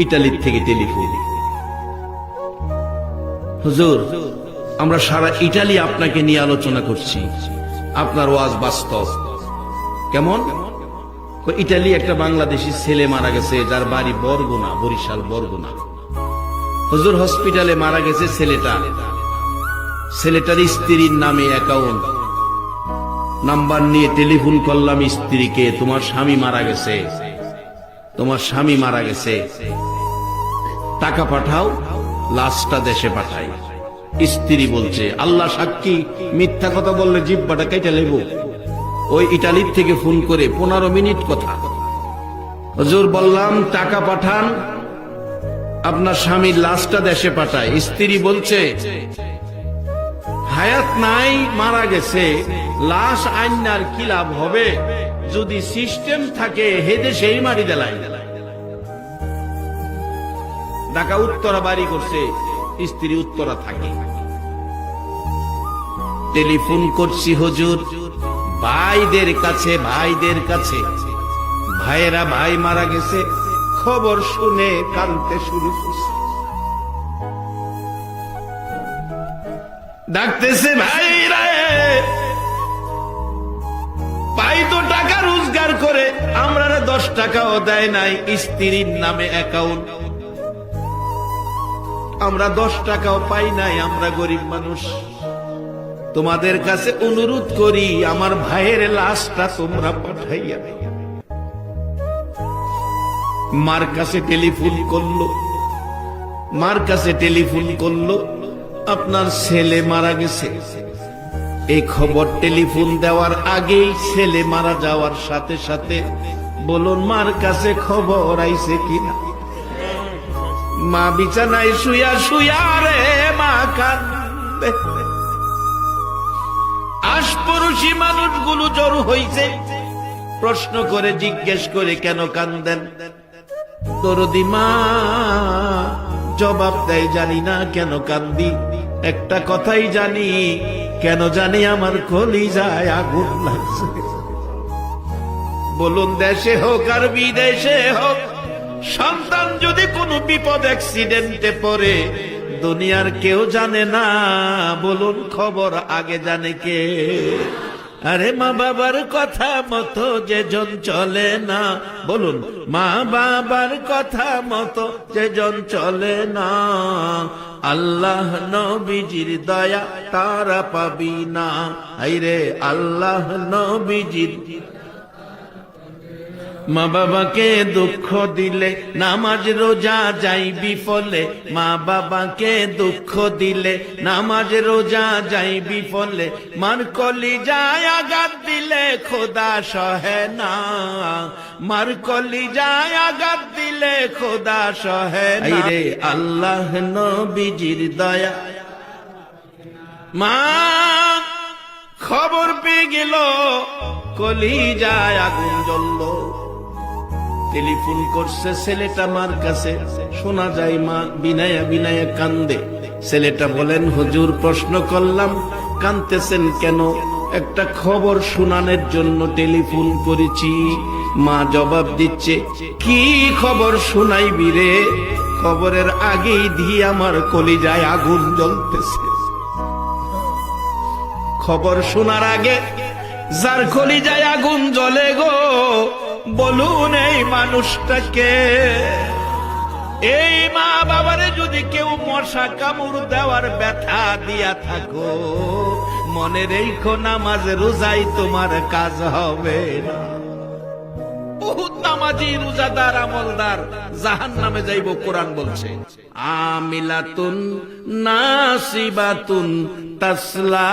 ইটালির থেকে টেলিফোন। হুজুর, আমরা সারা ইটালি আপনাকে নিয়ে আলোচনা করছি, আপনার ওয়াজ বাস্তব। কেমন? ইটালি একটা বাংলাদেশি ছেলে মারা গেছে, যার বাড়ি বরগুনা, বরিশাল বরগুনা। হুজুর, হসপিটালে মারা গেছে ছেলেটার স্ত্রীর নামে অ্যাকাউন্ট নাম্বার নিয়ে টেলিফোন করলাম স্ত্রীকে, তোমার স্বামী মারা গেছে, টাকা পাঠাও, লাশটা দেশে পাঠাই। স্ত্রী বলছে, আল্লাহ সাক্ষী, মিথ্যা কথা বললে জিহ্বাটা কেটে লেব। ওই ইটালির থেকে ফোন করে 15 মিনিট কথা। হুজুর বললাম, টাকা পাঠান, আপনার স্বামীর লাশটা দেশে পাঠায়। স্ত্রী বলছে, হায়াত নাই, মারা গেছে, লাশ আইনার কি লাভ হবে? যদি সিস্টেম থাকে হেদে সেই মারি দেলাই। ঢাকা উত্তরা বাড়ি করছে, স্ত্রী উত্তরা থাকে। টেলিফোন করছি হুজুর ভাইদের কাছে, ভাইয়েরা, ভাই মারা গেছে, খবর শুনে কাঁদতে শুরু করছে। ডাকতেছে, ভাইরা পাই তো টাকা রোজগার করে, আমরা 10 টাকাও দেয় নাই, স্ত্রীর নামে অ্যাকাউন্ট, আমরা 10 টাকাও পাই নাই, আমরা গরিব মানুষ। তোমাদের কাছে অনুরোধ করি, আমার ভাইয়ের লাশটা তোমরা পাঠাইয়া। মার কাছে টেলিফোন করলো, আপনার ছেলে মারা গেছে। এই খবর টেলিফোন দেওয়ার আগেই ছেলে মারা যাওয়ার সাথে সাথে বলুন মার কাছে খবর আইছে কিনা। মা বিছানায় শুয়া রে মা কান্দে। আশপড়শি মানুষগুলো জড়ো হইছে, প্রশ্ন করে জিজ্ঞেস করে, কেন কান্দেন? দরদি মা জবাব দেয়, জানি না কেন কান্দি, একটা কথাই জানি, কেন জানি আমার কলিজায় আগুন লাগছে। বলুন দেশে হোক আর বিদেশে হোক, সন্তান যদি কোনো বিপদ অ্যাক্সিডেন্টে পড়ে, দুনিয়ার কেউ জানে না, বলুন খবর আগে জানে কে? আরে মা বাবার কথা মতো যেজন চলে না, বলুন মা বাবার কথা মতো যেজন চলে না, আল্লাহ নবীজির দয়া তারা পাবি না। আইরে আল্লাহ নবীজির। মা বাবাকে দুঃখ দিলে নামাজ রোজা যাই বিফলে, মা বাবাকে দুঃখ দিলে নামাজ রোজা যাই বিফলে, মার কলিজায় আঘাত দিলে খোদা সহে না, মার কলিজায় আঘাত দিলে খোদা সহে না। রে আল্লাহ নবীজির দয়া। মা খবর পেয়ে গেল, কলিজায় আগুন জ্বলল। টেলিফোন করছে ছেলেটা মার কাছে, শোনা যায় মা বিনায়া বিনায়া কান্দে। ছেলেটা বলেন, হুজুর প্রশ্ন করলাম, কাঁদতেছেন কেন? একটা খবর শোনানোর জন্য টেলিফোন করেছি। মা জবাব দিচ্ছে, কি খবর শোনাইবি রে? খবরের আগেই দিয়ে আমার কলিজায় আগুন জ্বলতেছে। খবর শোনার আগে যার কলিজায় আগুন জ্বলে গো, বলুন এই মানুষটাকে। এই মা বাবারে যদি কেউ মশা কামড় দেওয়ার ব্যথা দিয়া থাকো, মনে রেখো নামাজ রোজাই তোমার কাজ হবে না। বহুত নামাজি রোজাদার আমলদার জাহান্নামে যাইব, কোরআন বলছে। আমিলাতুন নাসিবাতুন তাসলা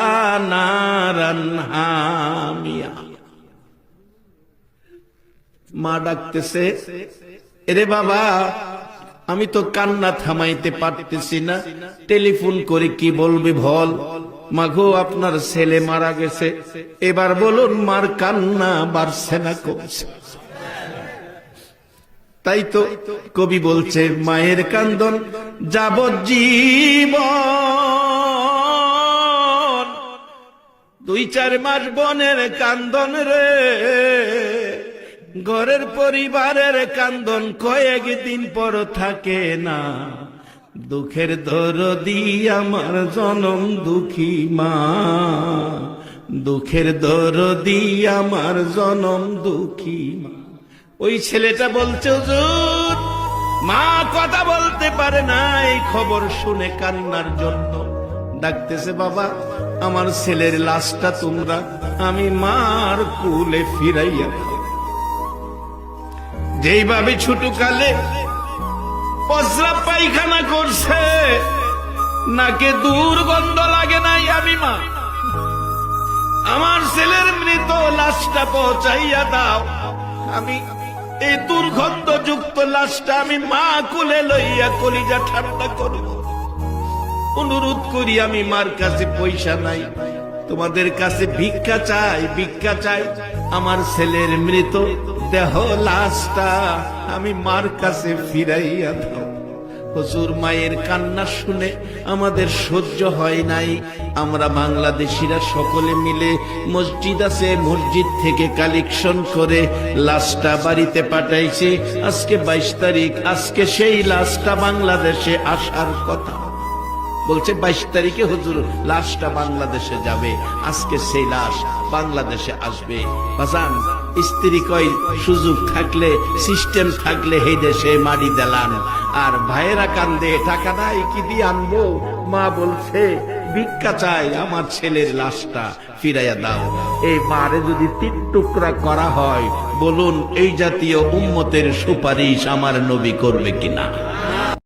নারান হামিয়া। মা ডাকতেছে, এরে বাবা, আমি তো কান্না থামাইতে পারতেছি না, টেলিফোন করে কি বলবি বল। মাগো আপনার ছেলে মারা গেছে, এবার বলুন মার কান্না বাড়ছে না কমছে? তাই তো কবি বলছে, মায়ের কান্দন যাবজ্জীবন, 2-4 মাস বনের কান্দন রে, ঘরের পরিবারের কান্দন কয়েকদিন পর থাকে না, দুঃখের দরদি আমার জনম দুঃখী মা, দুঃখের দরদি আমার জনম দুঃখী মা। ওই ছেলেটা বলছে, হুজুর মা কথা বলতে পারে না, এই খবর শুনে কান্নার জন্য ডাকতেছে, বাবা আমার ছেলের লাশটা তোমরা আমি মার কুলে ফিরাইয়া দাও। যেইভাবে ছোটকালে প্রস্রাব পায়খানা করছে, নাকে দুর্গন্ধ লাগে নাই, আমি মা আমার ছেলের মৃত লাশটা পৌঁছাইয়া দাও, আমি এই দুর্গন্ধযুক্ত লাশটা আমি মা কোলে লইয়া কলিজা ঠান্ডা করব। অনুরোধ করি, আমি মার কাছে পয়সা নাই, তোমাদের কাছে ভিক্ষা চাই, ভিক্ষা চাই, আমার ছেলের মৃত দেহ লাশটা আমি মার কাছে ফিরাইয়া দাও। হুজুর মায়ের কান্না শুনে আমাদের সহ্য হয় নাই, আমরা বাংলাদেশিরা সকলে মিলে মসজিদ আছে, মসজিদ থেকে কালেকশন করে লাশটা বাড়িতে পাঠাইছে। আজকে 22 তারিখ, আজকে সেই লাশটা বাংলাদেশে আসার কথা। বলছে 22 তারিখে হুজুর লাশটা বাংলাদেশে যাবে, আজকে সেই লাশ বাংলাদেশে আসবে। বাজান স্ত্রী কই সুযোগ থাকলে, সিস্টেম থাকলে এই দেশে মারি দিলাম, আর ভাইয়েরা কান্দে টাকা নাই কি দিয়ে আনবো। মা বলছে ভিক্ষা চাই, আমার ছেলের লাশটা ফিরাইয়া দাও। এই মারে যদি 3 টুকরা করা হয়, বলুন এই জাতীয় উম্মতের সুপারিশ আমার নবী করবে কিনা?